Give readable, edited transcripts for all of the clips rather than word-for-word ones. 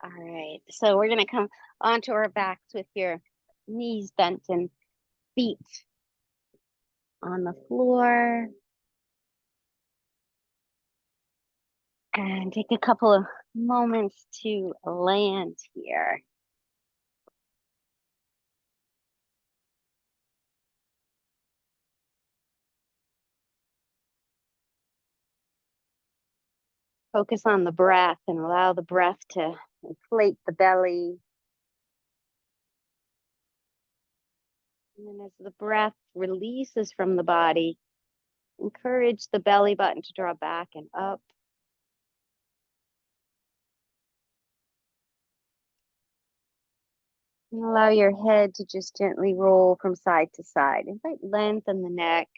All right, so we're gonna come onto our backs with your knees bent and feet on the floor. And take a couple of moments to land here. Focus on the breath and allow the breath to inflate the belly. And then as the breath releases from the body, encourage the belly button to draw back and up. And allow your head to just gently roll from side to side. Invite length in the neck.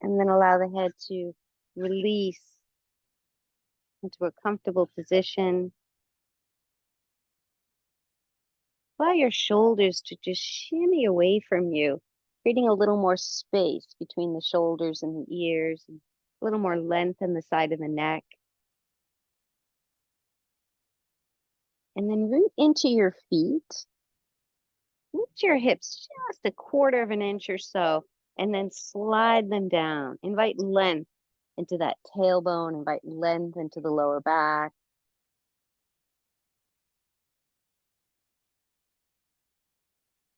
And then allow the head to release into a comfortable position. Allow your shoulders to just shimmy away from you, creating a little more space between the shoulders and the ears, and a little more length in the side of the neck. And then root into your feet. Lift your hips just 1/4 of an inch or so, and then slide them down. Invite length into that tailbone, invite length into the lower back.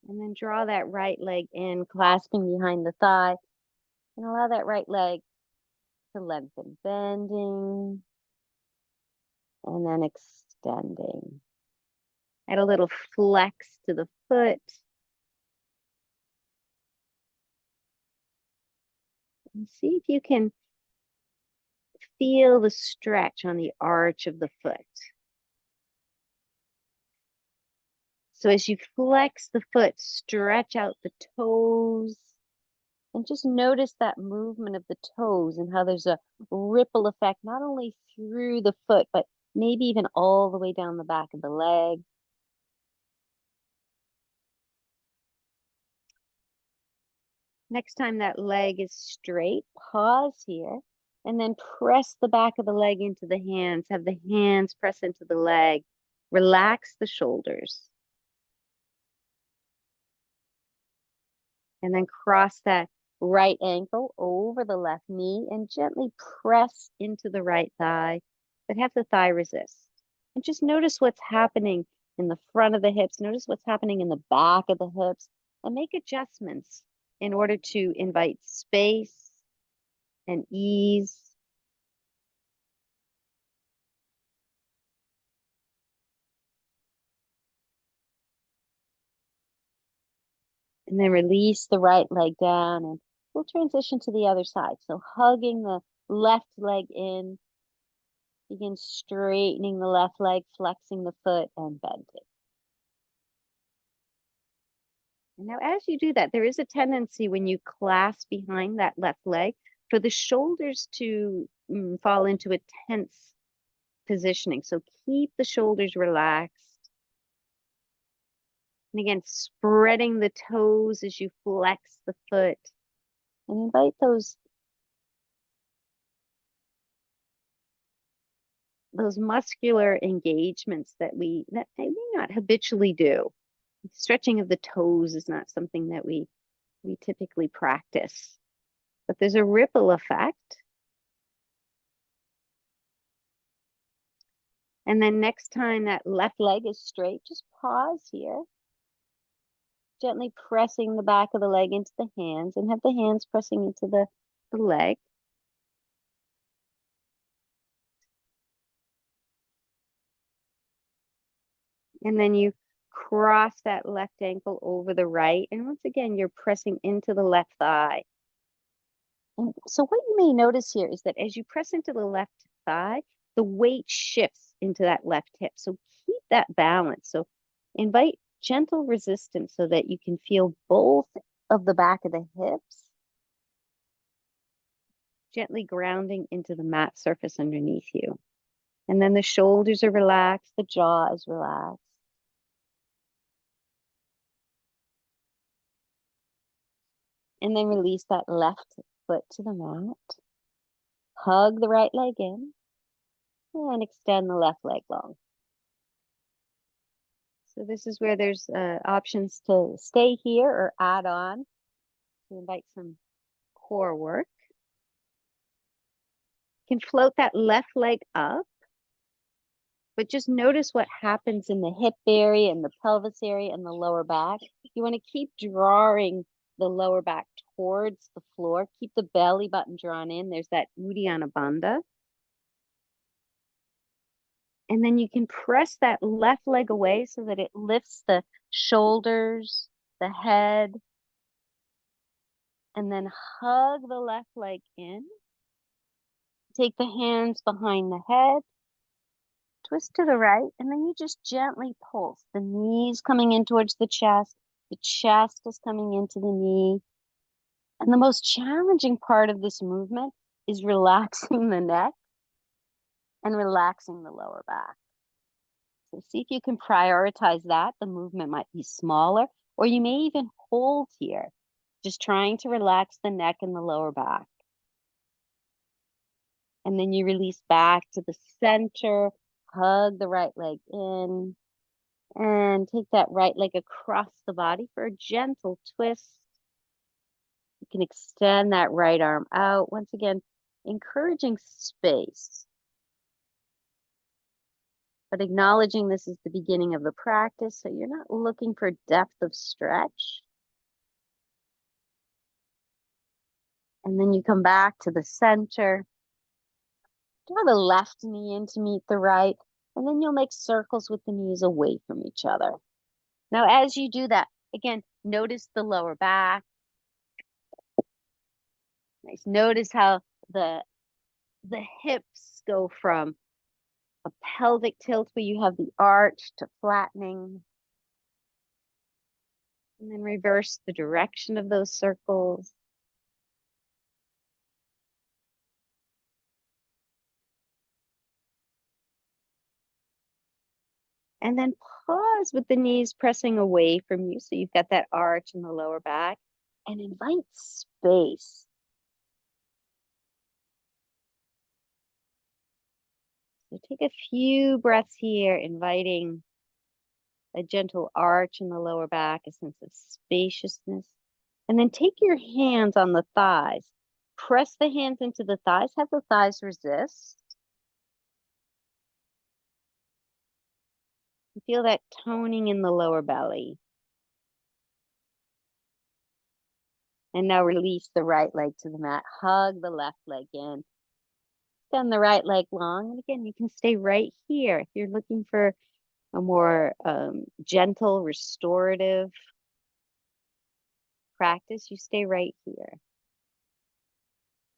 And then draw that right leg in, clasping behind the thigh, and allow that right leg to lengthen, bending, and then extending. Add a little flex to the foot. And see if you can feel the stretch on the arch of the foot. So as you flex the foot, stretch out the toes, and just notice that movement of the toes and how there's a ripple effect, not only through the foot, but maybe even all the way down the back of the leg. Next time that leg is straight, pause here, and then press the back of the leg into the hands. Have the hands press into the leg. Relax the shoulders. And then cross that right ankle over the left knee and gently press into the right thigh, but have the thigh resist. And just notice what's happening in the front of the hips. Notice what's happening in the back of the hips, and make adjustments in order to invite space and ease. And then release the right leg down, and we'll transition to the other side. So hugging the left leg in, begin straightening the left leg, flexing the foot, and bending. And now as you do that, there is a tendency when you clasp behind that left leg for the shoulders to fall into a tense positioning. So keep the shoulders relaxed. And again, spreading the toes as you flex the foot. And invite those muscular engagements that may not habitually do. Stretching of the toes is not something that we typically practice, but there's a ripple effect. And then next time that left leg is straight, just pause here, gently pressing the back of the leg into the hands, and have the hands pressing into the leg. And then you cross that left ankle over the right. And once again, you're pressing into the left thigh. And so what you may notice here is that as you press into the left thigh, the weight shifts into that left hip. So keep that balance. So invite gentle resistance so that you can feel both of the back of the hips gently grounding into the mat surface underneath you. And then the shoulders are relaxed, the jaw is relaxed. And then release that left foot to the mat. Hug the right leg in and extend the left leg long. So this is where there's options to stay here or add on to invite some core work. You can float that left leg up, but just notice what happens in the hip area and the pelvis area and the lower back. You want to keep drawing the lower back towards the floor. Keep the belly button drawn in. There's that Uddiyana Bandha. And then you can press that left leg away so that it lifts the shoulders, the head, and then hug the left leg in. Take the hands behind the head, twist to the right, and then you just gently pulse. The knees coming in towards the chest is coming into the knee. And the most challenging part of this movement is relaxing the neck and relaxing the lower back. So see if you can prioritize that. The movement might be smaller, or you may even hold here, just trying to relax the neck and the lower back. And then you release back to the center, hug the right leg in, and take that right leg across the body for a gentle twist. You can extend that right arm out. Once again, encouraging space, but acknowledging this is the beginning of the practice, so you're not looking for depth of stretch. And then you come back to the center. Draw the left knee in to meet the right, and then you'll make circles with the knees away from each other. Now, as you do that, again, notice the lower back. Nice. Notice how the hips go from a pelvic tilt where you have the arch to flattening. And then reverse the direction of those circles. And then pause with the knees pressing away from you. So you've got that arch in the lower back, and invite space. So take a few breaths here, inviting a gentle arch in the lower back, a sense of spaciousness. And then take your hands on the thighs. Press the hands into the thighs, have the thighs resist. Feel that toning in the lower belly. And now release the right leg to the mat. Hug the left leg in. Extend the right leg long. And again, you can stay right here. If you're looking for a more gentle, restorative practice, you stay right here.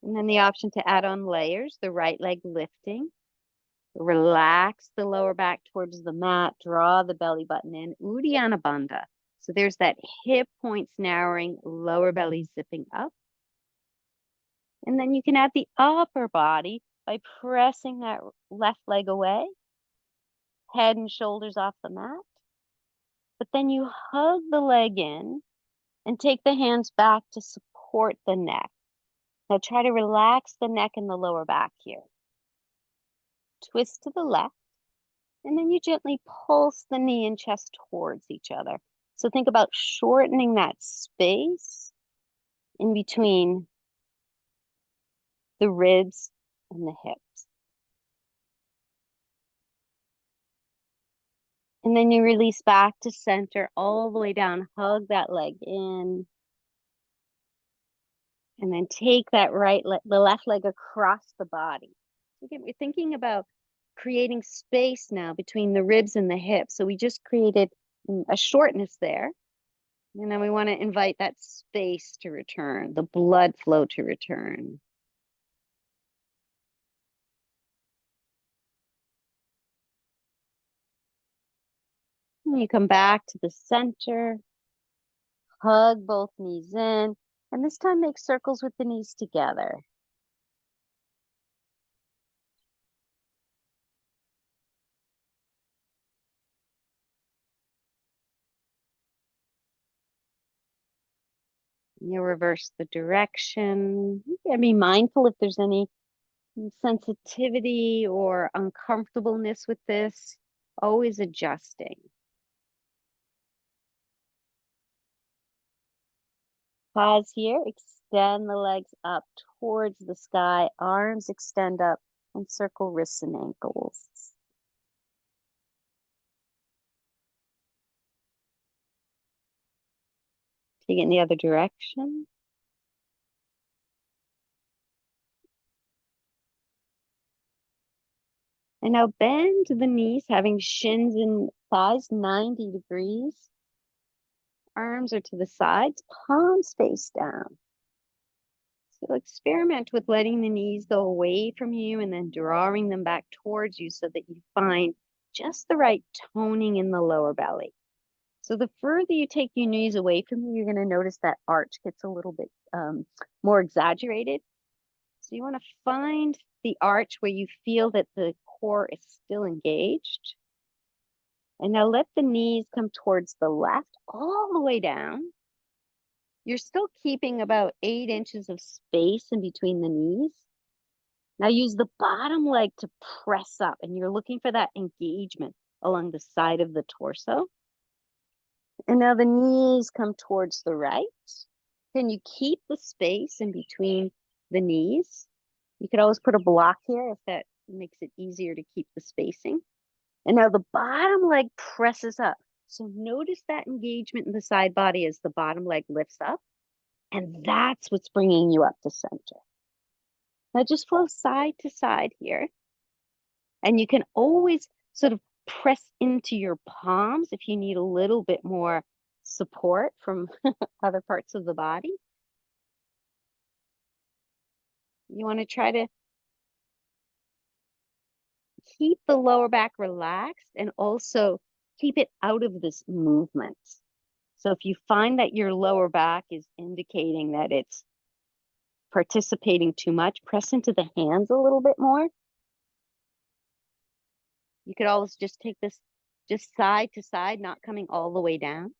And then the option to add on layers, the right leg lifting. Relax the lower back towards the mat. Draw the belly button in. Uddiyana Bandha. So there's that hip points narrowing, lower belly zipping up. And then you can add the upper body by pressing that left leg away, head and shoulders off the mat. But then you hug the leg in and take the hands back to support the neck. Now try to relax the neck and the lower back here. Twist to the left, and then you gently pulse the knee and chest towards each other. So think about shortening that space in between the ribs and the hips. And then you release back to center all the way down. Hug that leg in. And then take that the left leg across the body. Again, we're thinking about creating space now between the ribs and the hips. So we just created a shortness there. And then we want to invite that space to return, the blood flow to return. And you come back to the center, hug both knees in, and this time make circles with the knees together. You reverse the direction. Yeah, be mindful if there's any sensitivity or uncomfortableness with this. Always adjusting. Pause here. Extend the legs up towards the sky. Arms extend up and circle wrists and ankles. Take it in the other direction. And now bend the knees, having shins and thighs 90 degrees. Arms are to the sides, palms face down. So experiment with letting the knees go away from you and then drawing them back towards you so that you find just the right toning in the lower belly. So the further you take your knees away from you, you're going to notice that arch gets a little bit more exaggerated. So you want to find the arch where you feel that the core is still engaged. And now let the knees come towards the left all the way down. You're still keeping about 8 inches of space in between the knees. Now use the bottom leg to press up, and you're looking for that engagement along the side of the torso. And now the knees come towards the right. Can you keep the space in between the knees? You could always put a block here if that makes it easier to keep the spacing. And now the bottom leg presses up. So notice that engagement in the side body as the bottom leg lifts up. And that's what's bringing you up to center. Now just flow side to side here. And you can always sort of press into your palms if you need a little bit more support from other parts of the body. You want to try to keep the lower back relaxed and also keep it out of this movement. So if you find that your lower back is indicating that it's participating too much, press into the hands a little bit more. You could always just take this just side to side, not coming all the way down.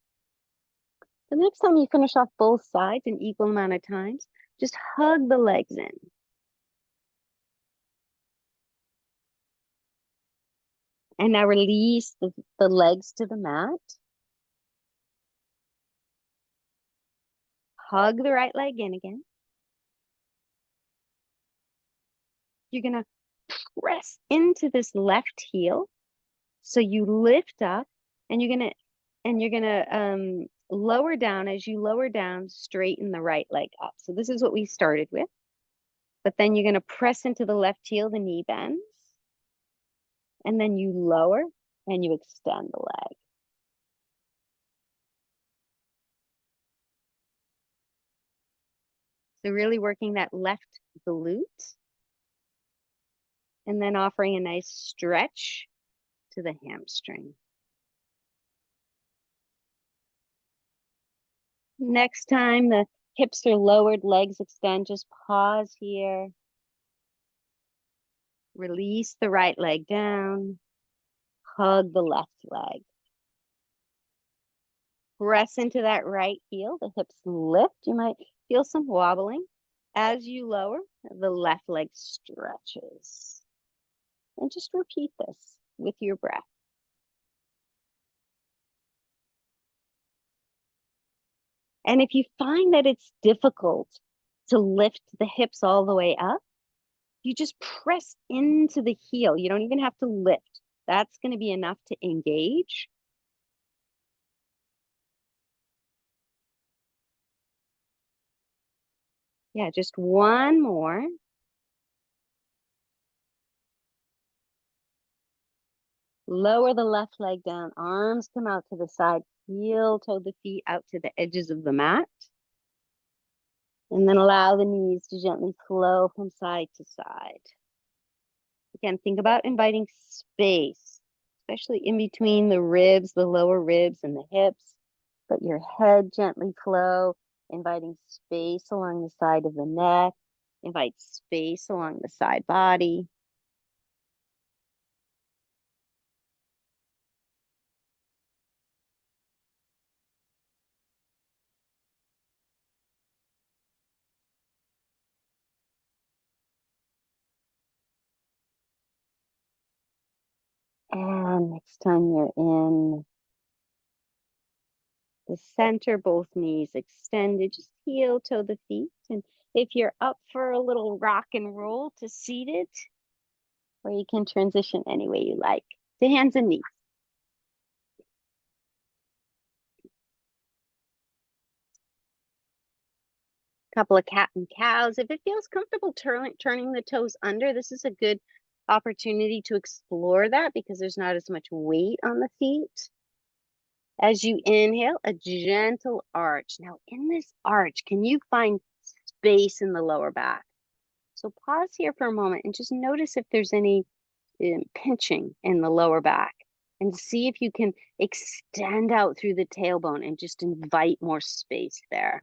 The next time you finish off both sides an equal amount of times, just hug the legs in. And now release the legs to the mat. Hug the right leg in again. You're going to press into this left heel. So you lift up and you're going to lower down. As you lower down, straighten the right leg up. So this is what we started with. But then you're going to press into the left heel, the knee bends. And then you lower and you extend the leg. So really working that left glute. And then offering a nice stretch to the hamstring. Next time the hips are lowered, legs extend, just pause here. Release the right leg down. Hug the left leg. Press into that right heel. The hips lift. You might feel some wobbling. As you lower, the left leg stretches. And just repeat this with your breath. And if you find that it's difficult to lift the hips all the way up, you just press into the heel. You don't even have to lift. That's going to be enough to engage. Yeah, just one more. Lower the left leg down, arms come out to the side, heel toe the feet out to the edges of the mat. And then allow the knees to gently flow from side to side. Again, think about inviting space, especially in between the ribs, the lower ribs and the hips. Let your head gently flow, inviting space along the side of the neck. Invite space along the side body. And next time you're in the center, both knees extended, just heel toe the feet. And if you're up for a little rock and roll to seated, or you can transition any way you like to hands and knees. Couple of cat and cows. If it feels comfortable turning the toes under, this is a good opportunity to explore that because there's not as much weight on the feet. As you inhale, a gentle arch. Now in this arch, can you find space in the lower back? So pause here for a moment and just notice if there's any pinching in the lower back and see if you can extend out through the tailbone and just invite more space there.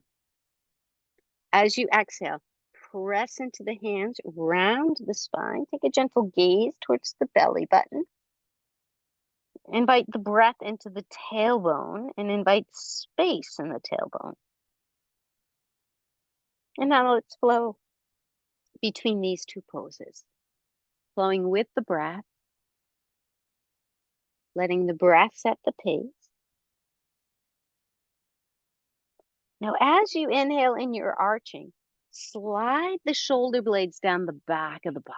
As you exhale, press into the hands, round the spine, take a gentle gaze towards the belly button. Invite the breath into the tailbone and invite space in the tailbone. And now let's flow between these two poses, flowing with the breath, letting the breath set the pace. Now, as you inhale in your arching, slide the shoulder blades down the back of the body,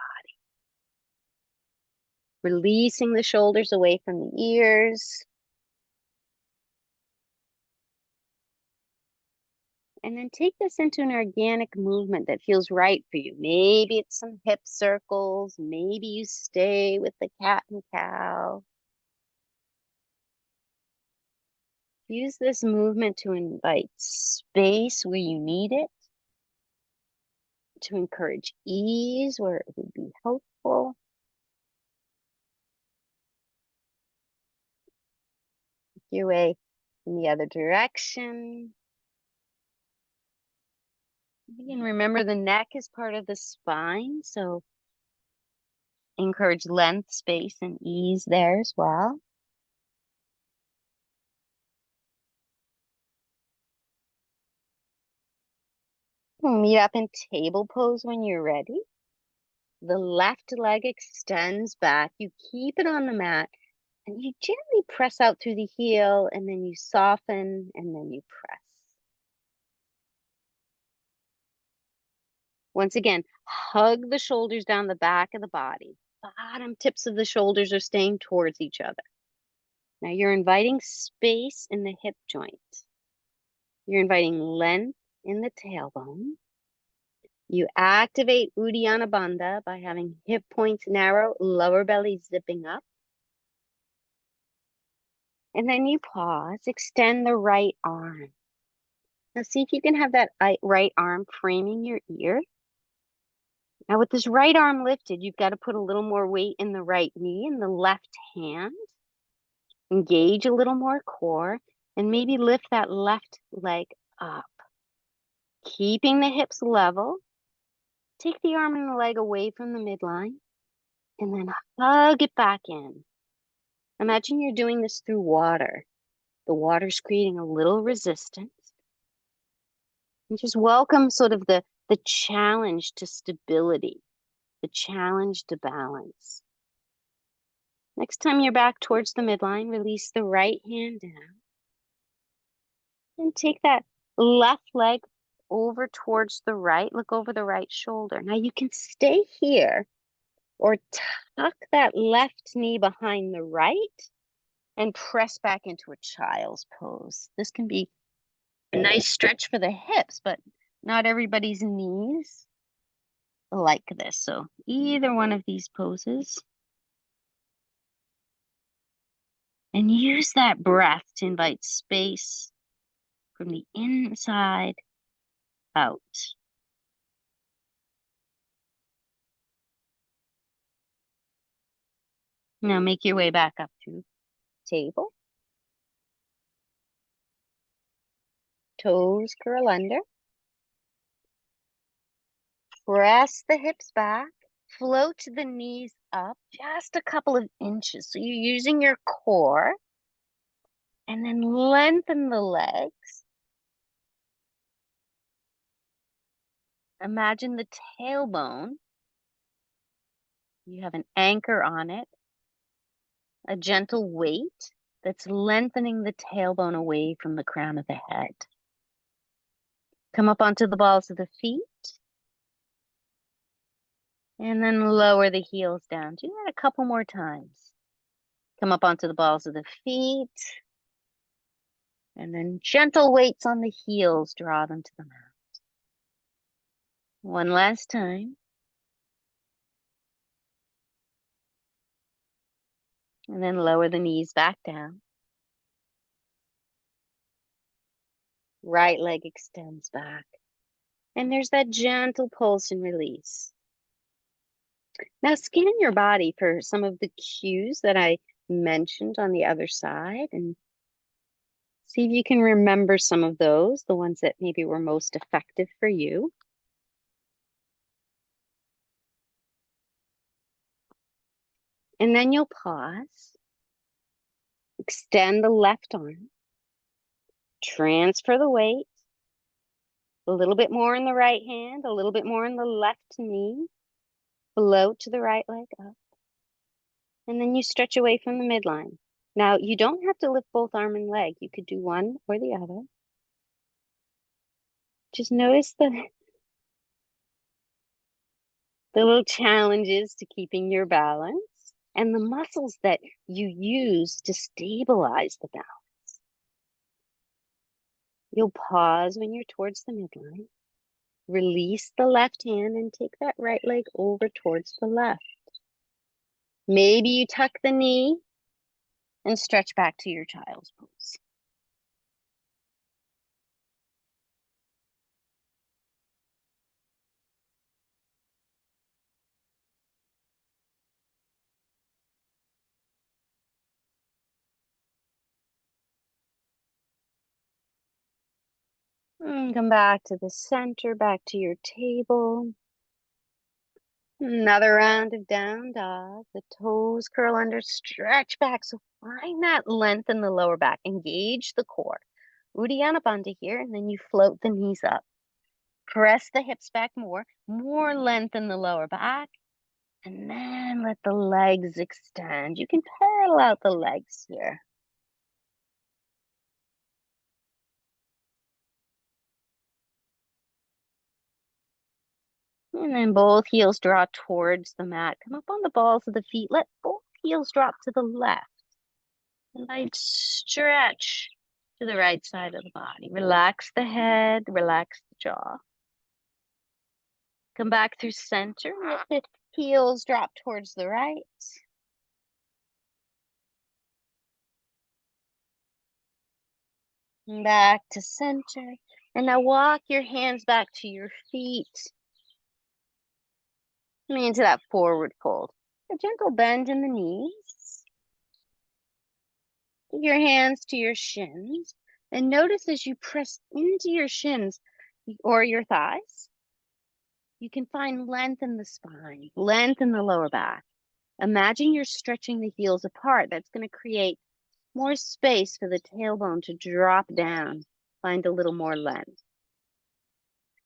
releasing the shoulders away from the ears. And then take this into an organic movement that feels right for you. Maybe it's some hip circles. Maybe you stay with the cat and cow. Use this movement to invite space where you need it, to encourage ease where it would be helpful. Your way in the other direction. You can remember the neck is part of the spine, so encourage length, space, and ease there as well. Meet up in table pose when you're ready. The left leg extends back. You keep it on the mat and you gently press out through the heel and then you soften and then you press. Once again, hug the shoulders down the back of the body. Bottom tips of the shoulders are staying towards each other. Now you're inviting space in the hip joint. You're inviting length in the tailbone. You activate Uddiyana Bandha by having hip points narrow, lower belly zipping up. And then you pause, extend the right arm. Now see if you can have that right arm framing your ear. Now with this right arm lifted, you've got to put a little more weight in the right knee and the left hand. Engage a little more core and maybe lift that left leg up. Keeping the hips level. Take the arm and the leg away from the midline and then hug it back in. Imagine you're doing this through water. The water's creating a little resistance. And just welcome sort of the challenge to stability, the challenge to balance. Next time you're back towards the midline, release the right hand down. And take that left leg over towards the right. Look over the right shoulder. Now you can stay here or tuck that left knee behind the right and press back into a child's pose. This can be a nice stretch for the hips, but not everybody's knees like this. So either one of these poses. And use that breath to invite space from the inside out. Now make your way back up to table. Toes curl under. Press the hips back. Float the knees up just a couple of inches. So you're using your core. And then lengthen the legs. Imagine the tailbone. You have an anchor on it. a gentle weight that's lengthening the tailbone away from the crown of the head. Come up onto the balls of the feet. And then lower the heels down. Do that a couple more times. Come up onto the balls of the feet. And then gentle weights on the heels, draw them to the mat. One last time. And then lower the knees back down. Right leg extends back. And there's that gentle pulse and release. Now scan your body for some of the cues that I mentioned on the other side and see if you can remember some of those, the ones that maybe were most effective for you. And then you'll pause, extend the left arm, transfer the weight, a little bit more in the right hand, a little bit more in the left knee, float to the right leg up. And then you stretch away from the midline. Now, you don't have to lift both arm and leg. You could do one or the other. Just notice the little challenges to keeping your balance and the muscles that you use to stabilize the balance. You'll pause when you're towards the midline. Release the left hand and take that right leg over towards the left. Maybe you tuck the knee and stretch back to your child's pose. And come back to the center, back to your table. Another round of down dog. The toes curl under, stretch back. So find that length in the lower back. Engage the core. Uddiyana Bandha here, and then you float the knees up. Press the hips back more length in the lower back. And then let the legs extend. You can parallel out the legs here. And then both heels draw towards the mat. Come up on the balls of the feet. Let both heels drop to the left. And light stretch to the right side of the body. Relax the head, relax the jaw. Come back through center. Let the heels drop towards the right. And back to center. And now walk your hands back to your feet. Into that forward fold. A gentle bend in the knees. Take your hands to your shins. And notice as you press into your shins or your thighs, you can find length in the spine, length in the lower back. Imagine you're stretching the heels apart. That's going to create more space for the tailbone to drop down. Find a little more length.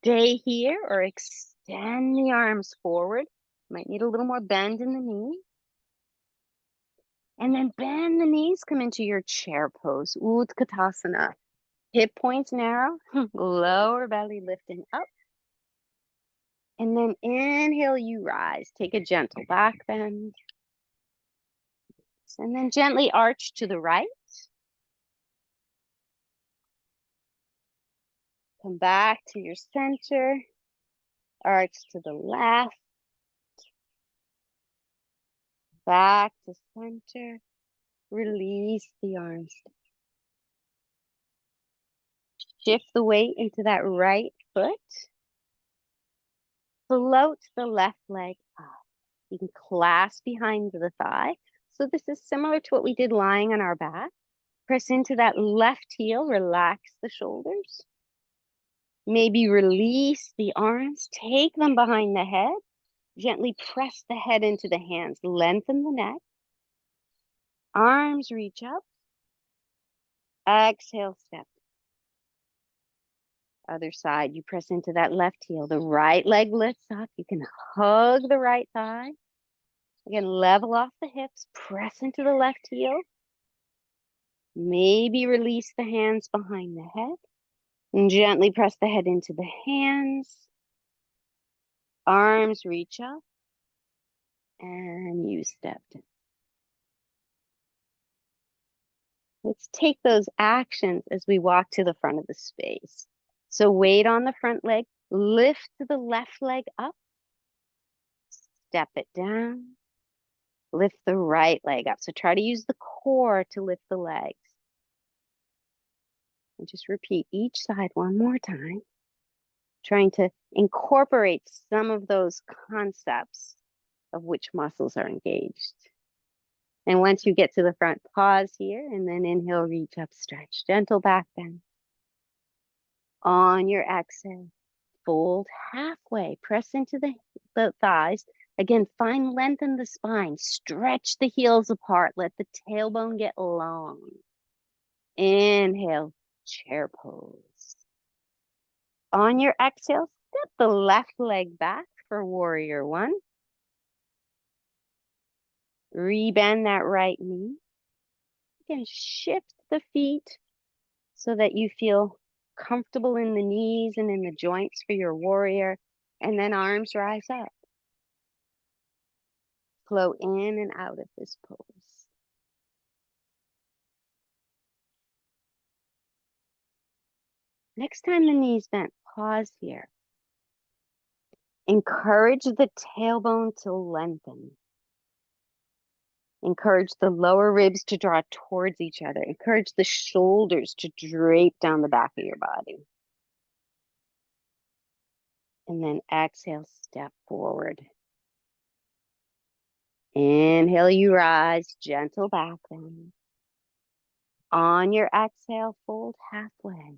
Stay here or extend the arms forward. Might need a little more bend in the knee. And then bend the knees, come into your chair pose, Utkatasana. Hip points narrow, lower belly lifting up. And then inhale, you rise. Take a gentle back bend. And then gently arch to the right. Come back to your center. Arch to the left. Back to center. Release the arms. Shift the weight into that right foot. Float the left leg up. You can clasp behind the thigh. So this is similar to what we did lying on our back. Press into that left heel, relax the shoulders. Maybe release the arms, take them behind the head. Gently press the head into the hands, lengthen the neck. Arms reach up. Exhale, step. Other side, you press into that left heel. The right leg lifts up. You can hug the right thigh. Again, level off the hips, press into the left heel. Maybe release the hands behind the head and gently press the head into the hands. Arms reach up and you step down. Let's take those actions as we walk to the front of the space. So weight on the front leg, lift the left leg up, step it down, lift the right leg up. So try to use the core to lift the legs. And just repeat each side one more time, trying to incorporate some of those concepts of which muscles are engaged. And once you get to the front, pause here, and then inhale, reach up, stretch, gentle back bend. On your exhale, fold halfway, press into the thighs. Again, find length in the spine, stretch the heels apart, let the tailbone get long. Inhale, chair pose. On your exhale, step the left leg back for warrior one. Rebend that right knee. Again, shift the feet so that you feel comfortable in the knees and in the joints for your warrior. And then arms rise up. Flow in and out of this pose. Next time the knees bent, pause here. Encourage the tailbone to lengthen. Encourage the lower ribs to draw towards each other. Encourage the shoulders to drape down the back of your body. And then exhale, step forward. Inhale, you rise, gentle back bend. On your exhale, fold halfway.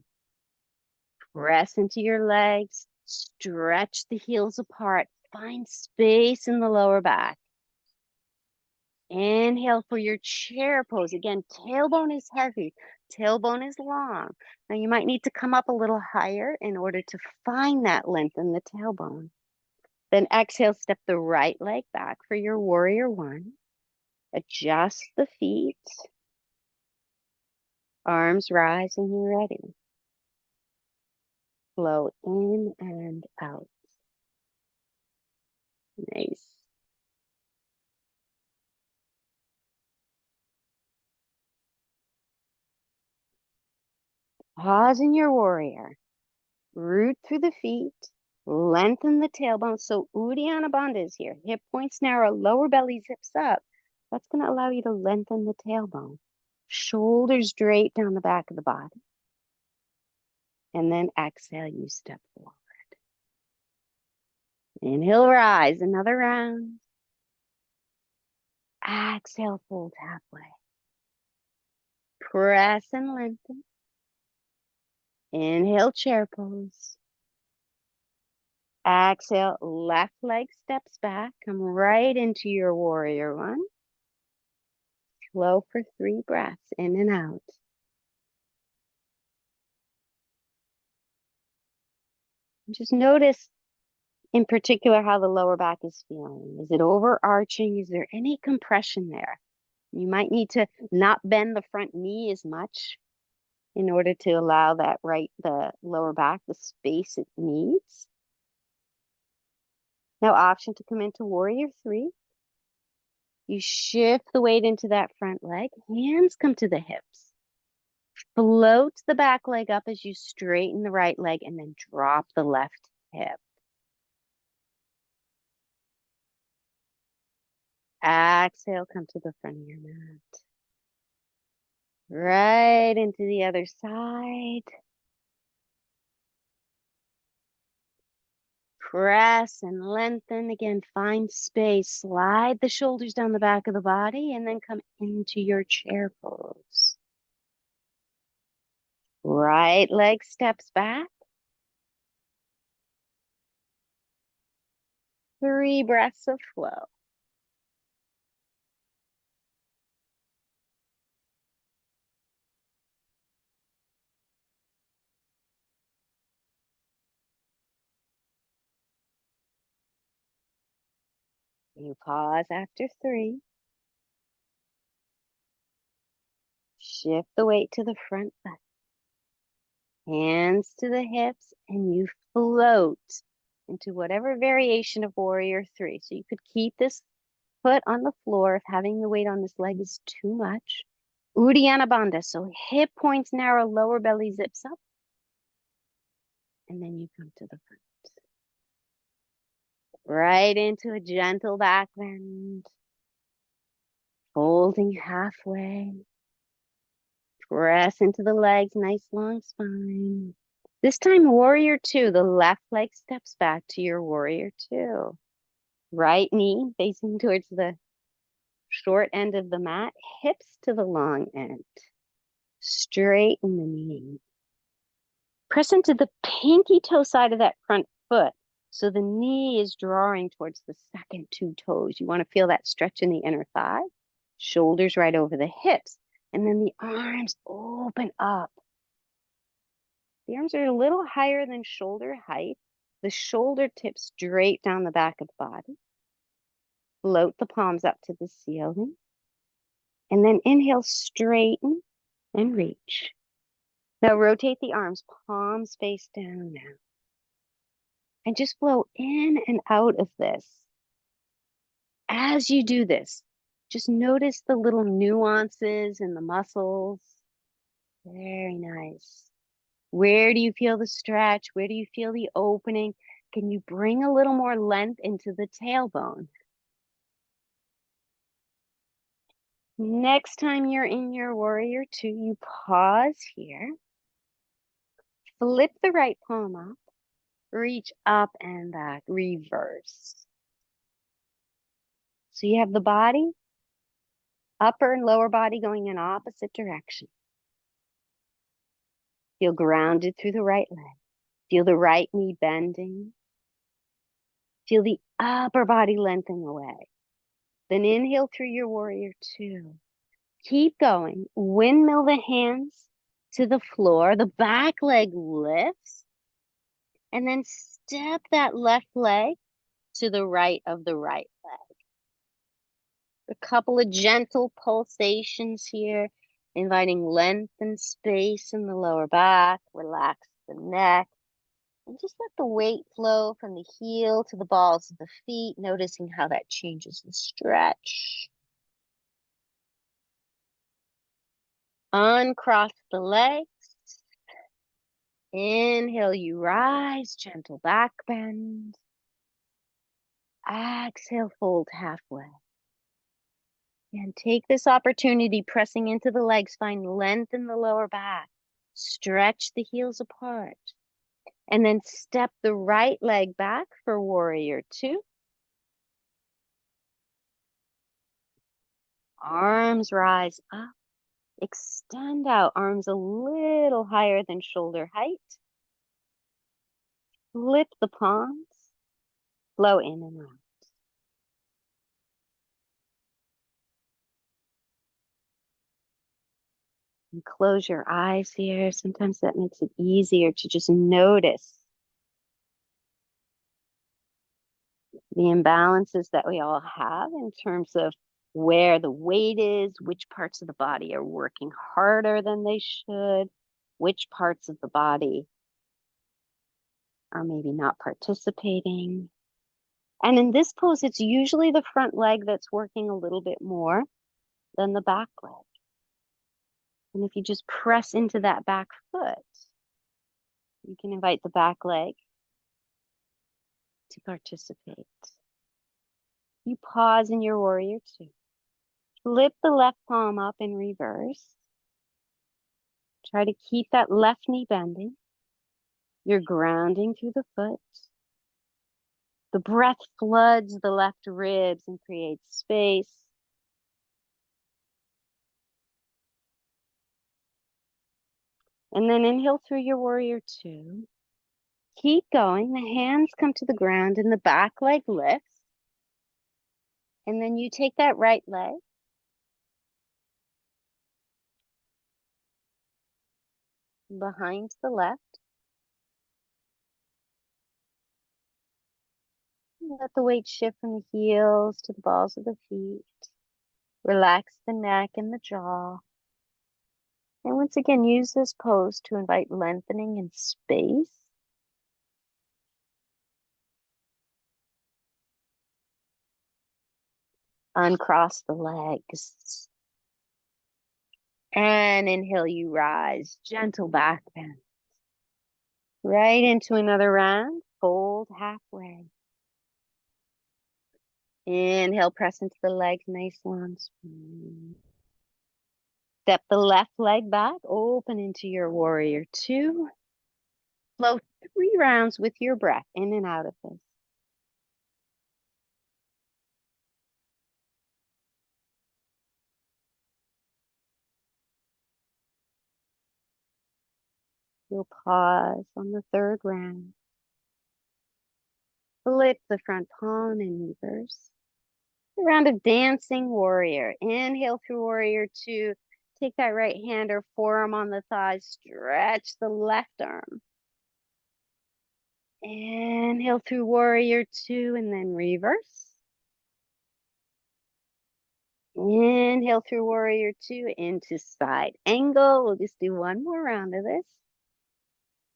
Press into your legs, stretch the heels apart, find space in the lower back. Inhale for your chair pose. Again, tailbone is heavy, tailbone is long. Now you might need to come up a little higher in order to find that length in the tailbone. Then exhale, step the right leg back for your warrior one. Adjust the feet. Arms rise when you're ready. Flow in and out. Nice. Pause in your warrior. Root through the feet. Lengthen the tailbone. So Uddiyana Bandha is here. Hip points narrow, lower belly zips up. That's going to allow you to lengthen the tailbone. Shoulders drape down the back of the body. And then exhale, you step forward. Inhale, rise. Another round. Exhale, fold halfway. Press and lengthen. Inhale, chair pose. Exhale, left leg steps back. Come right into your warrior one. Slow for 3 breaths, in and out. Just notice in particular how the lower back is feeling. Is it overarching? Is there any compression there? You might need to not bend the front knee as much in order to allow the lower back the space it needs. Now, option to come into warrior 3. You shift the weight into that front leg. Hands come to the hips. Float the back leg up as you straighten the right leg and then drop the left hip. Exhale, come to the front of your mat. Right into the other side. Press and lengthen. Again, find space. Slide the shoulders down the back of the body and then come into your chair pose. Right leg steps back. 3 breaths of flow. You pause after 3. Shift the weight to the front foot. Hands to the hips, and you float into whatever variation of Warrior 3. So you could keep this foot on the floor if having the weight on this leg is too much. Uddiyana Bandha, so hip points narrow, lower belly zips up. And then you come to the front. Right into a gentle back bend. Folding halfway. Press into the legs, nice long spine. This time, Warrior 2, the left leg steps back to your Warrior 2. Right knee facing towards the short end of the mat, hips to the long end. Straighten the knee. Press into the pinky toe side of that front foot. So the knee is drawing towards the second 2 toes. You want to feel that stretch in the inner thigh. Shoulders right over the hips. And then the arms open up. The arms are a little higher than shoulder height. The shoulder tips straight down the back of the body. Float the palms up to the ceiling. And then inhale, straighten and reach. Now rotate the arms, palms face down now. And just flow in and out of this. As you do this, just notice the little nuances in the muscles. Very nice. Where do you feel the stretch? Where do you feel the opening? Can you bring a little more length into the tailbone? Next time you're in your Warrior 2, you pause here. Flip the right palm up. Reach up and back. Reverse. So you have the body, upper and lower body going in opposite direction. Feel grounded through the right leg. Feel the right knee bending. Feel the upper body lengthening away. Then inhale through your Warrior 2. Keep going. Windmill the hands to the floor. The back leg lifts. And then step that left leg to the right of the right leg. A couple of gentle pulsations here, inviting length and space in the lower back. Relax the neck. And just let the weight flow from the heel to the balls of the feet, noticing how that changes the stretch. Uncross the legs. Inhale, you rise, gentle back bend. Exhale, fold halfway. And take this opportunity, pressing into the legs, find length in the lower back. Stretch the heels apart. And then step the right leg back for Warrior 2. Arms rise up. Extend out, arms a little higher than shoulder height. Flip the palms. Flow in and out. And close your eyes here. Sometimes that makes it easier to just notice the imbalances that we all have in terms of where the weight is, which parts of the body are working harder than they should, which parts of the body are maybe not participating. And in this pose, it's usually the front leg that's working a little bit more than the back leg. And if you just press into that back foot, you can invite the back leg to participate. You pause in your Warrior 2. Flip the left palm up in reverse. Try to keep that left knee bending. You're grounding through the foot. The breath floods the left ribs and creates space. And then inhale through your Warrior 2. Keep going. The hands come to the ground and the back leg lifts. And then you take that right leg. Behind the left. Let the weight shift from the heels to the balls of the feet. Relax the neck and the jaw. And once again, use this pose to invite lengthening in space. Uncross the legs. And inhale, you rise. Gentle back bend. Right into another round. Fold halfway. Inhale, press into the legs. Nice long spine. Step the left leg back. Open into your warrior two. Flow 3 rounds with your breath in and out of this. You'll pause on the 3rd round. Flip the front palm and reverse. A round of dancing warrior. Inhale through warrior two. Take that right hand or forearm on the thigh. Stretch the left arm. Inhale through warrior two and then reverse. Inhale through warrior two into side angle. We'll just do one more round of this.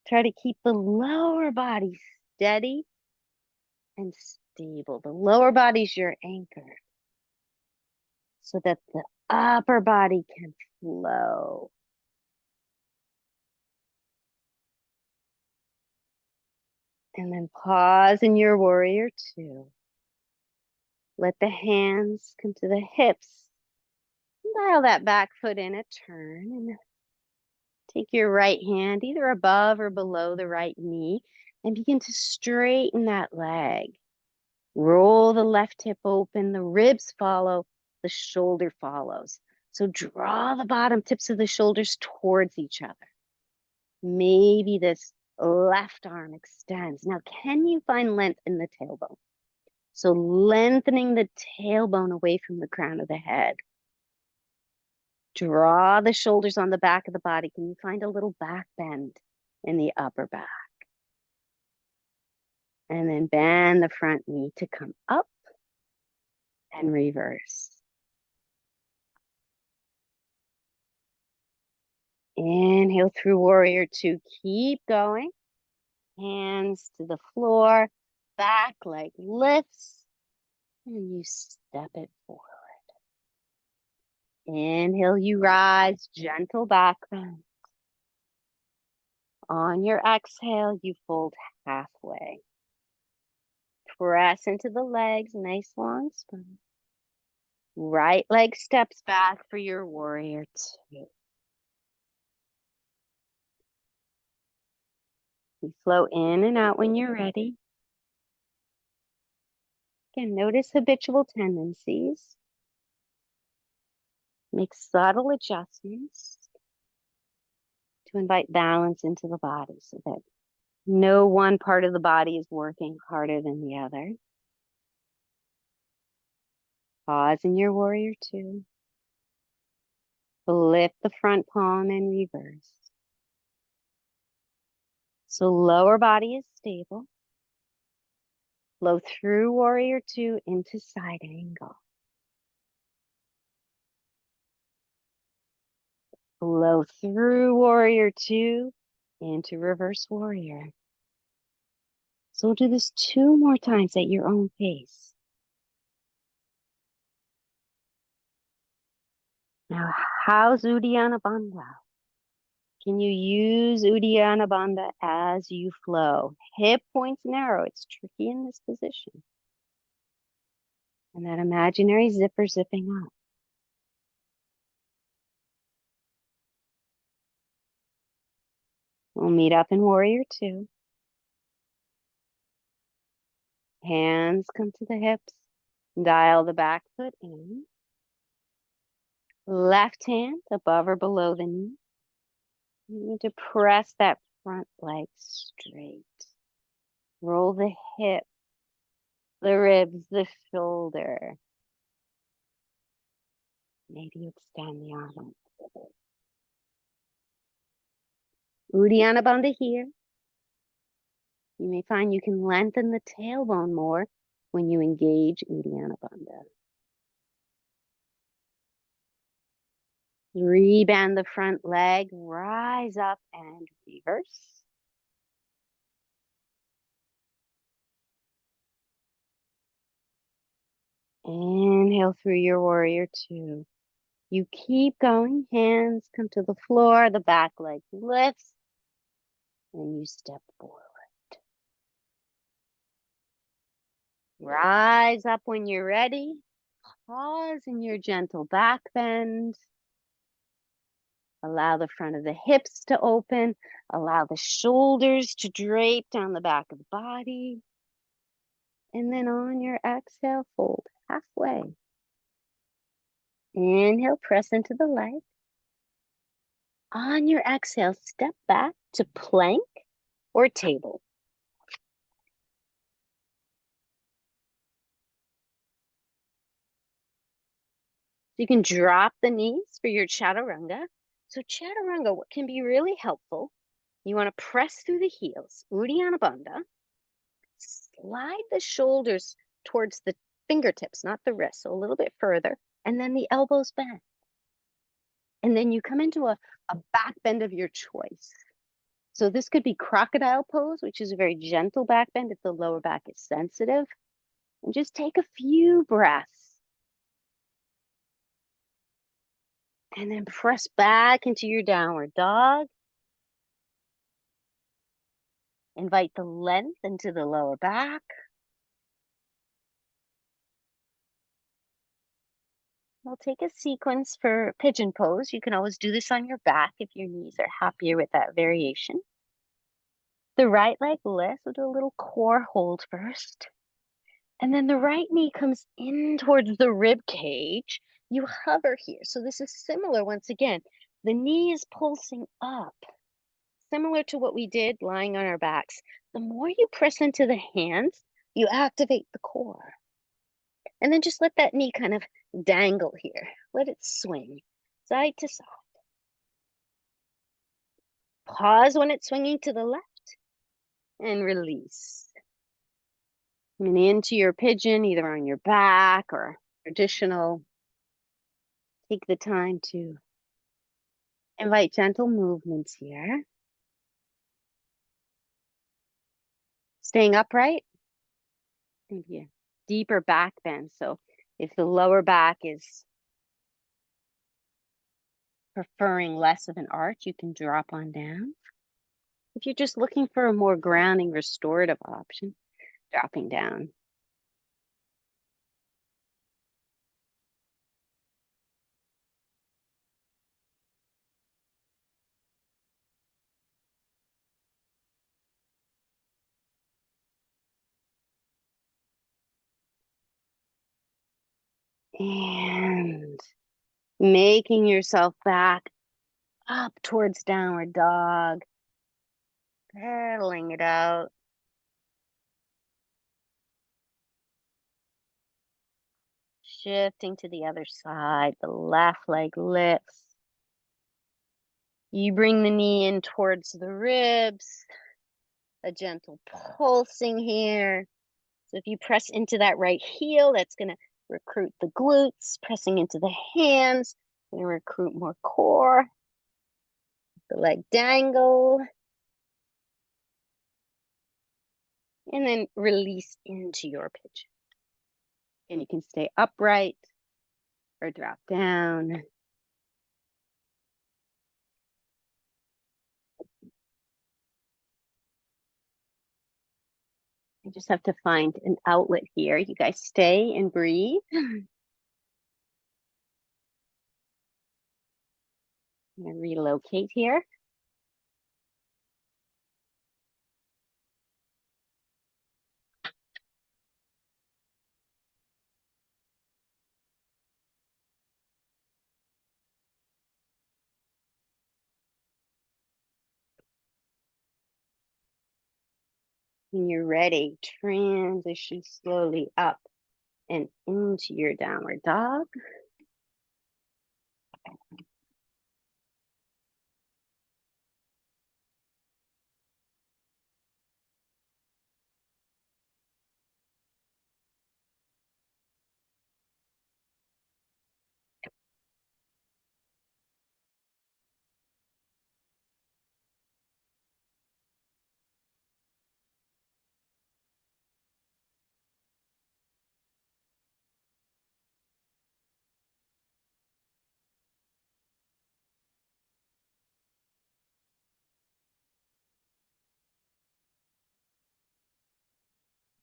Try to keep the lower body steady and stable. The lower body's your anchor so that the upper body can flow. And then pause in your warrior two. Let the hands come to the hips. Dial that back foot in a turn and take your right hand either above or below the right knee and begin to straighten that leg. Roll the left hip open, the ribs follow, the shoulder follows. So draw the bottom tips of the shoulders towards each other. Maybe this left arm extends. Now, can you find length in the tailbone? So lengthening the tailbone away from the crown of the head. Draw the shoulders on the back of the body. Can you find a little back bend in the upper back? And then bend the front knee to come up and reverse. Inhale through warrior two. Keep going. Hands to the floor. Back leg lifts. And you step it forward. Inhale, you rise. Gentle back bend. On your exhale, you fold halfway. Press into the legs. Nice long spine. Right leg steps back for your warrior two. You flow in and out when you're ready. Again, notice habitual tendencies. Make subtle adjustments to invite balance into the body so that no one part of the body is working harder than the other. Pause in your warrior two. Flip the front palm and reverse. So lower body is stable. Flow through warrior two into side angle. Flow through warrior two into reverse warrior. So we'll do this 2 more times at your own pace. Now, how's Uddiyana Bandha? Can you use Uddiyana Bandha as you flow? Hip points narrow. It's tricky in this position. And that imaginary zipper zipping up. We'll meet up in warrior two. Hands come to the hips. Dial the back foot in. Left hand above or below the knee. You need to press that front leg straight. Roll the hip, the ribs, the shoulder. Maybe extend the arm. Uddiyana Bandha here. You may find you can lengthen the tailbone more when you engage Uddiyana Bandha. Rebend the front leg, rise up and reverse. Inhale through your warrior two. You keep going, hands come to the floor, the back leg lifts, and you step forward. Rise up when you're ready. Pause in your gentle back bend. Allow the front of the hips to open. Allow the shoulders to drape down the back of the body. And then on your exhale, fold halfway. Inhale, press into the leg. On your exhale, step back to plank or table. You can drop the knees for your chaturanga. So chaturanga, what can be really helpful, you want to press through the heels, Uddiyana Bandha, slide the shoulders towards the fingertips, not the wrists, so a little bit further, and then the elbows bend. And then you come into a back bend of your choice. So this could be crocodile pose, which is a very gentle back bend if the lower back is sensitive. And just take a few breaths. And then press back into your downward dog. Invite the length into the lower back. We'll take a sequence for pigeon pose. You can always do this on your back if your knees are happier with that variation. The right leg lifts. We'll do a little core hold first. And then the right knee comes in towards the rib cage. You hover here. So this is similar once again. The knee is pulsing up, similar to what we did lying on our backs. The more you press into the hands, you activate the core. And then just let that knee kind of dangle here. Let it swing side to side. Pause when it's swinging to the left and release. And into your pigeon, either on your back or traditional. Take the time to invite gentle movements here. Staying upright, maybe a deeper back bend. So if the lower back is preferring less of an arch, you can drop on down. If you're just looking for a more grounding, restorative option, dropping down. And making yourself back up towards downward dog, pedaling it out. Shifting to the other side, the left leg lifts. You bring the knee in towards the ribs, a gentle pulsing here. So if you press into that right heel, that's going to recruit the glutes. Pressing into the hands, going to recruit more core. The leg dangle. And then release into your pigeon. And you can stay upright or drop down. You just have to find an outlet here. You guys stay and breathe. I'm going to relocate here. When you're ready, transition slowly up and into your downward dog.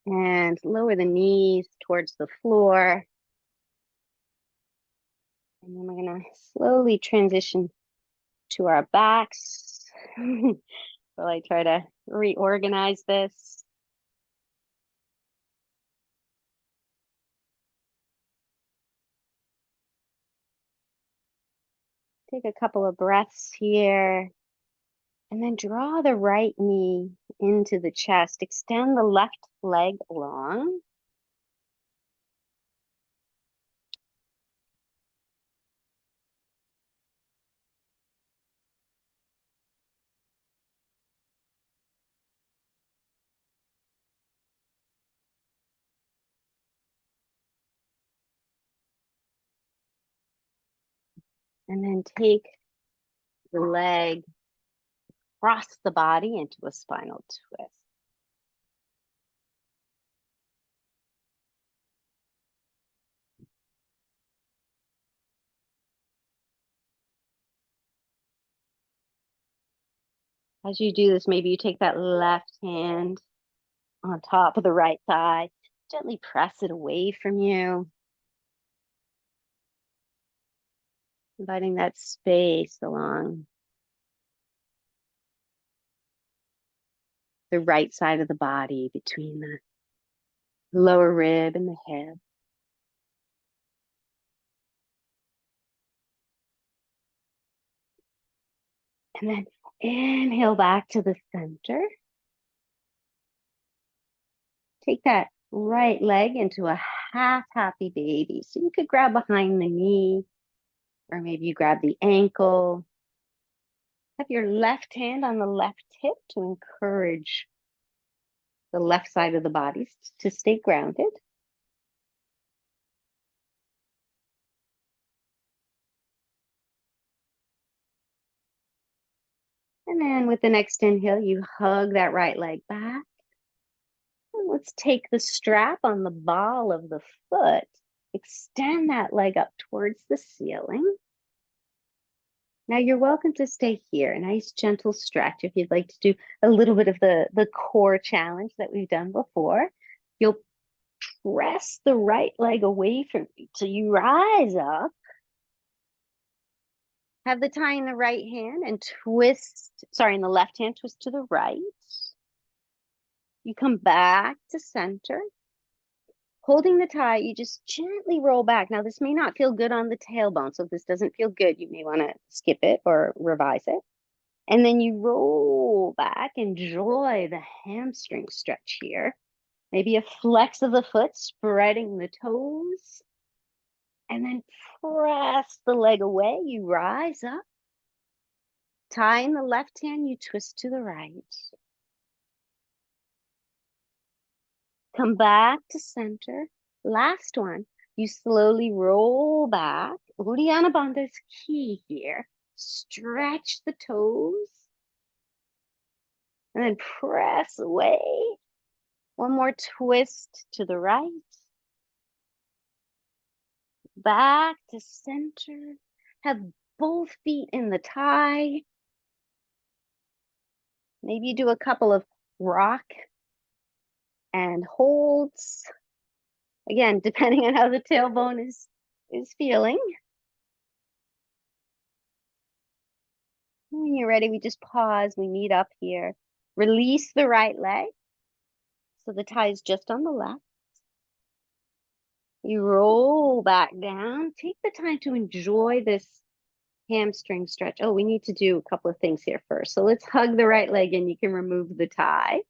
And lower the knees towards the floor. And then we're gonna slowly transition to our backs while I try to reorganize this. Take a couple of breaths here. And then draw the right knee into the chest. Extend the left leg long. And then take the leg across the body into a spinal twist. As you do this, maybe you take that left hand on top of the right thigh, gently press it away from you, inviting that space along the right side of the body between the lower rib and the hip. And then inhale back to the center. Take that right leg into a half happy baby. So you could grab behind the knee, or maybe you grab the ankle. Have your left hand on the left hip to encourage the left side of the body to stay grounded. And then with the next inhale, you hug that right leg back. And let's take the strap on the ball of the foot, extend that leg up towards the ceiling. Now you're welcome to stay here, a nice gentle stretch. If you'd like to do a little bit of the core challenge that we've done before, you'll press the right leg away from you till you rise up. Have the tie in the right hand and in the left hand, twist to the right. You come back to center. Holding the tie, you just gently roll back. Now, this may not feel good on the tailbone, so if this doesn't feel good, you may want to skip it or revise it. And then you roll back, enjoy the hamstring stretch here. Maybe a flex of the foot, spreading the toes. And then press the leg away. You rise up. Tie in the left hand, you twist to the right. Come back to center. Last one. You slowly roll back. Uddiyana Bandha is key here. Stretch the toes. And then press away. One more twist to the right. Back to center. Have both feet in the tie. Maybe you do a couple of rock and holds. Again, depending on how the tailbone is feeling. When you're ready, we just pause. We meet up here. Release the right leg. So the tie is just on the left. You roll back down. Take the time to enjoy this hamstring stretch. Oh, we need to do a couple of things here first. So let's hug the right leg and you can remove the tie.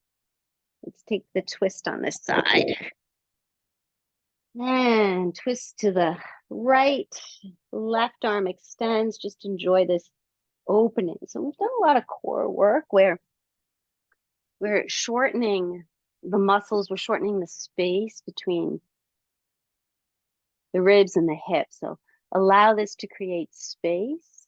Let's take the twist on this side. And twist to the right. Left arm extends. Just enjoy this opening. So we've done a lot of core work where we're shortening the muscles, we're shortening the space between the ribs and the hips. So allow this to create space.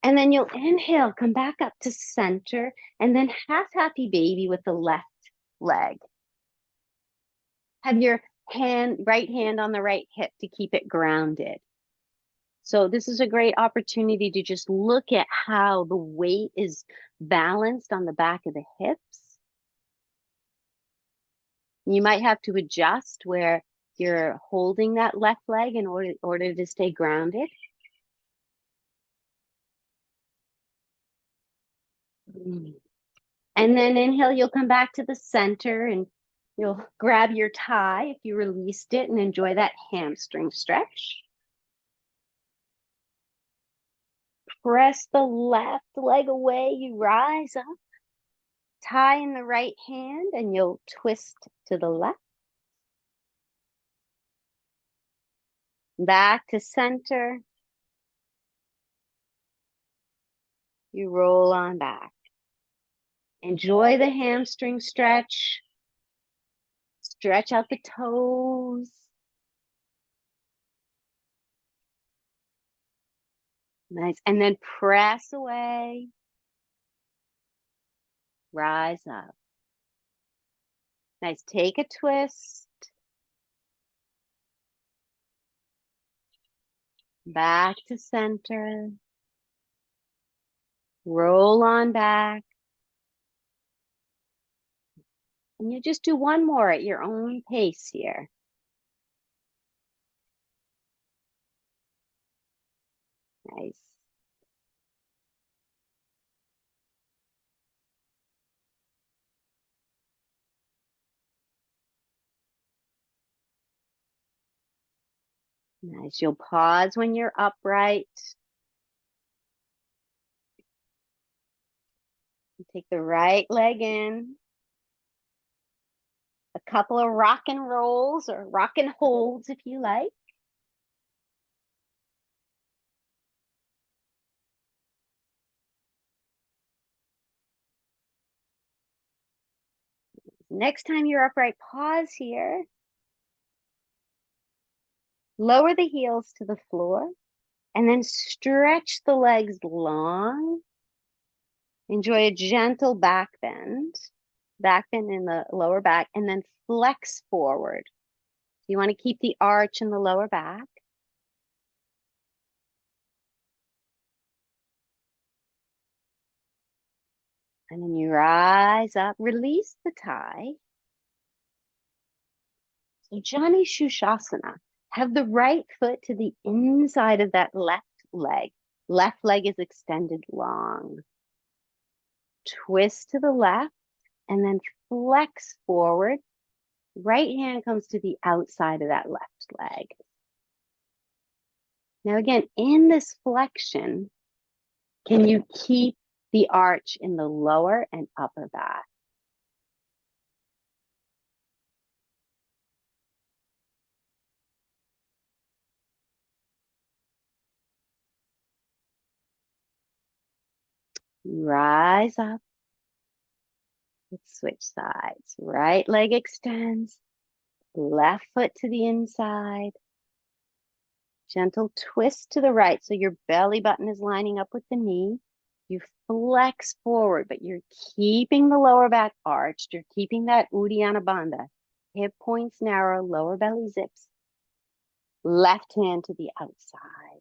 And then you'll inhale, come back up to center, and then half happy baby with the left leg. Have your right hand on the right hip to keep it grounded. So this is a great opportunity to just look at how the weight is balanced on the back of the hips. You might have to adjust where you're holding that left leg in order to stay grounded. And then inhale, you'll come back to the center and you'll grab your thigh if you released it and enjoy that hamstring stretch. Press the left leg away, you rise up. Tie in the right hand and you'll twist to the left. Back to center. You roll on back. Enjoy the hamstring stretch. Stretch out the toes. Nice. And then press away. Rise up. Nice. Take a twist. Back to center. Roll on back. And you just do one more at your own pace here. Nice. Nice. You'll pause when you're upright. Take the right leg in. A couple of rock and rolls or rock and holds if you like. Next time you're upright, pause here. Lower the heels to the floor and then stretch the legs long. Enjoy a gentle back bend in the lower back, and then flex forward. So you want to keep the arch in the lower back. And then you rise up, release the tie. So Jani Shushasana. Have the right foot to the inside of that left leg. Left leg is extended long. Twist to the left and then flex forward. Right hand comes to the outside of that left leg. Now again, in this flexion, can you keep the arch in the lower and upper back? Rise up. Let's switch sides. Right leg extends. Left foot to the inside. Gentle twist to the right so your belly button is lining up with the knee. You flex forward, but you're keeping the lower back arched. You're keeping that Uddiyana Bandha. Hip points narrow, lower belly zips. Left hand to the outside.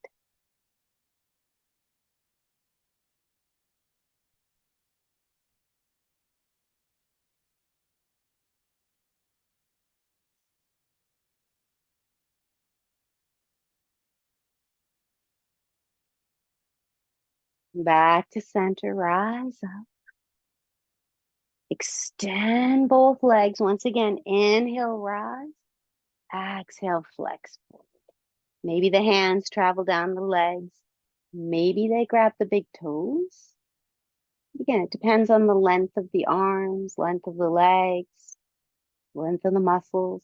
Back to center, rise up. Extend both legs. Once again, inhale, rise. Exhale, flex forward. Maybe the hands travel down the legs. Maybe they grab the big toes. Again, it depends on the length of the arms, length of the legs, length of the muscles.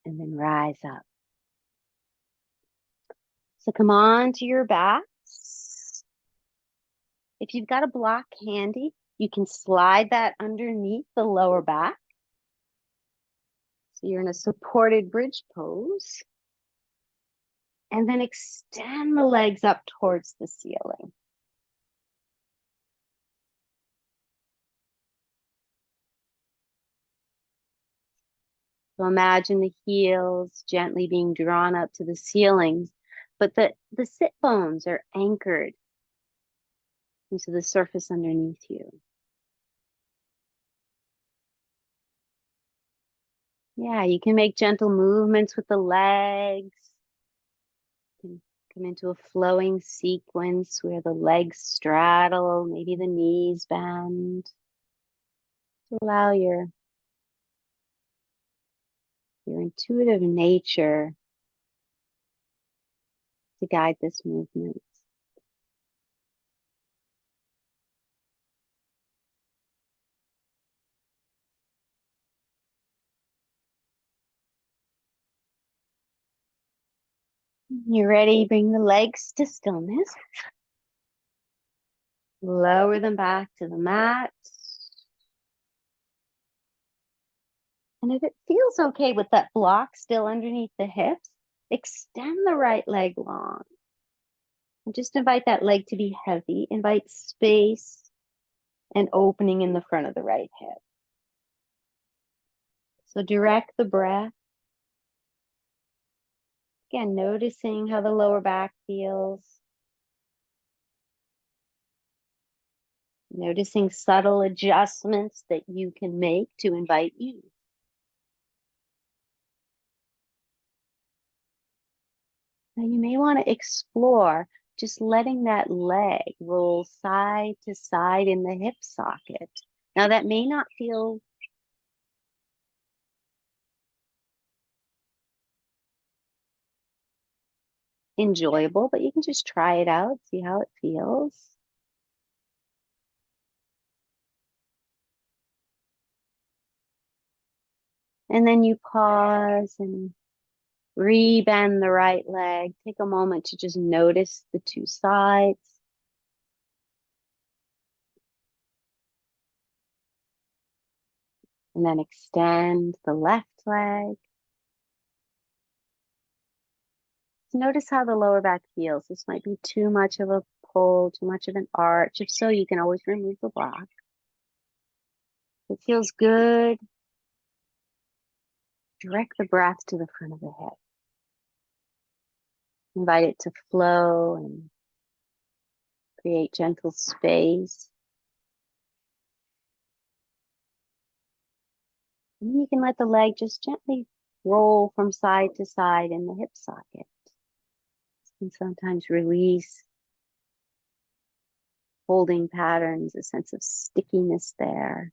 And then rise up. So come on to your backs. If you've got a block handy, you can slide that underneath the lower back. So you're in a supported bridge pose. And then extend the legs up towards the ceiling. So imagine the heels gently being drawn up to the ceilings, but the sit bones are anchored into the surface underneath you. Yeah, you can make gentle movements with the legs. You can come into a flowing sequence where the legs straddle, maybe the knees bend. Allow your intuitive nature to guide this movement. When you're ready, bring the legs to stillness. Lower them back to the mat. And if it feels okay with that block still underneath the hips, extend the right leg long. And just invite that leg to be heavy. Invite space and opening in the front of the right hip. So direct the breath. Again, noticing how the lower back feels. Noticing subtle adjustments that you can make to invite ease. Now you may want to explore just letting that leg roll side to side in the hip socket. Now that may not feel enjoyable, but you can just try it out, see how it feels. And then you pause and rebend the right leg. Take a moment to just notice the two sides. And then extend the left leg. Notice how the lower back feels. This might be too much of a pull, too much of an arch. If so, you can always remove the block. If it feels good, direct the breath to the front of the hip. Invite it to flow and create gentle space. And then you can let the leg just gently roll from side to side in the hip socket. And sometimes release holding patterns, a sense of stickiness there.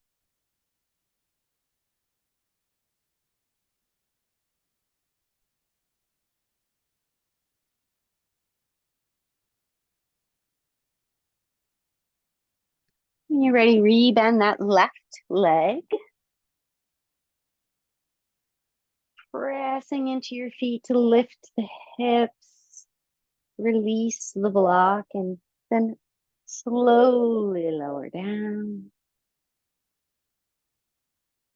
When you're ready, rebend that left leg. Pressing into your feet to lift the hips. Release the block and then slowly lower down.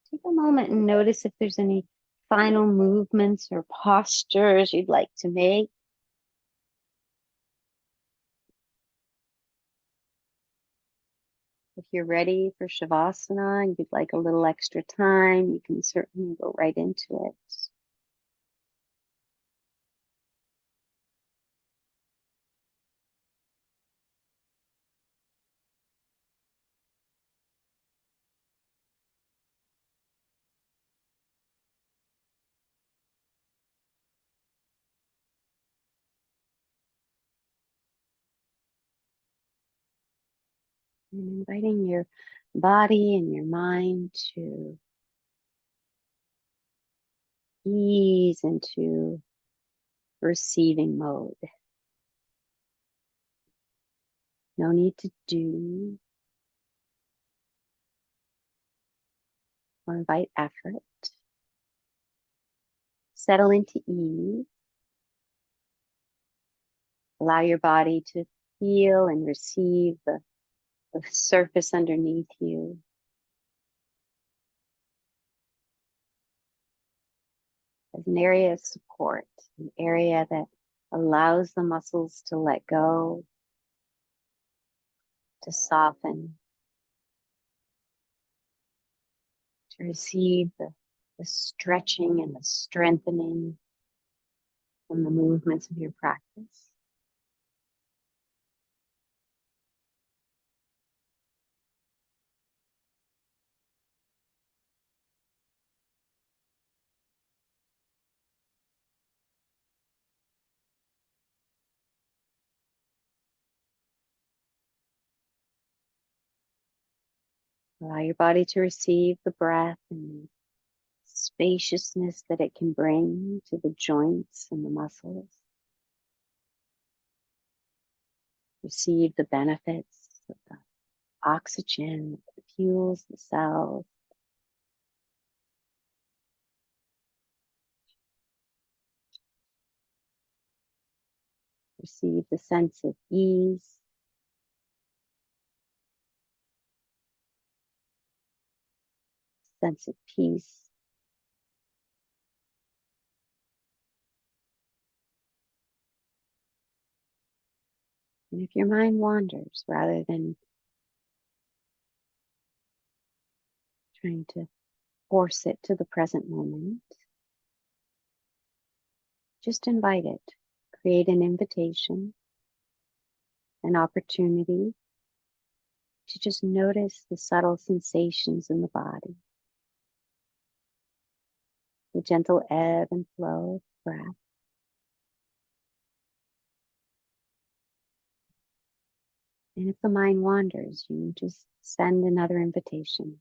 Take a moment and notice if there's any final movements or postures you'd like to make. If you're ready for Shavasana and you'd like a little extra time, you can certainly go right into it. And inviting your body and your mind to ease into receiving mode. No need to do or invite effort. Settle into ease. Allow your body to feel and receive the surface underneath you. As an area of support, an area that allows the muscles to let go, to soften, to receive the the stretching and the strengthening from the movements of your practice. Allow your body to receive the breath and the spaciousness that it can bring to the joints and the muscles. Receive the benefits of the oxygen that fuels the cells. Receive the sense of ease, sense of peace. And if your mind wanders, rather than trying to force it to the present moment, just invite it. Create an invitation, an opportunity to just notice the subtle sensations in the body, the gentle ebb and flow of breath. And if the mind wanders, you just send another invitation.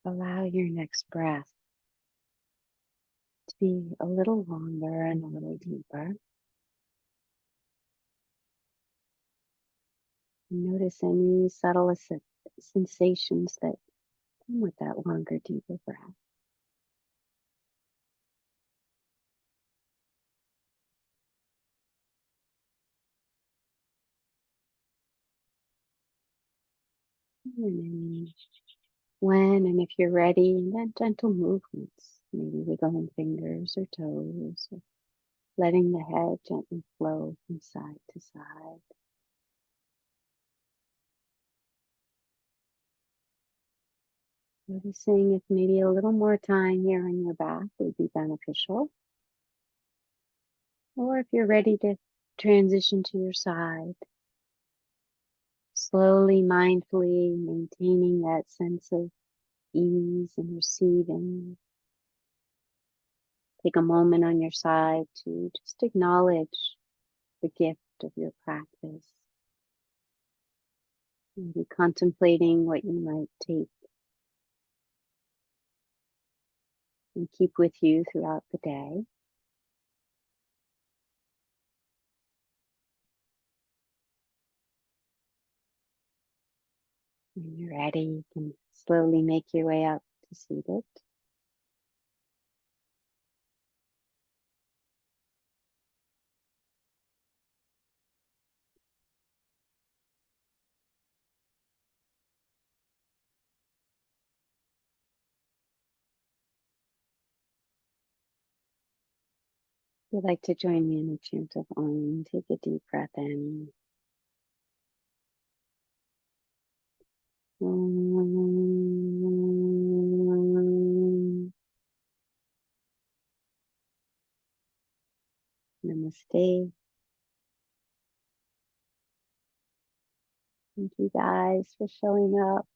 Allow your next breath to be a little longer and a little deeper. Notice any subtle sensations that come with that longer, deeper breath. And when and if you're ready, then gentle movements, maybe wiggling fingers or toes, or letting the head gently flow from side to side. Noticing if maybe a little more time here on your back would be beneficial. Or if you're ready to transition to your side, slowly, mindfully maintaining that sense of ease and receiving. Take a moment on your side to just acknowledge the gift of your practice. Maybe contemplating what you might take and keep with you throughout the day. When you're ready, you can slowly make your way up to seated. If you'd like to join me in the chant of Om, take a deep breath in. Om. Namaste. Thank you guys for showing up.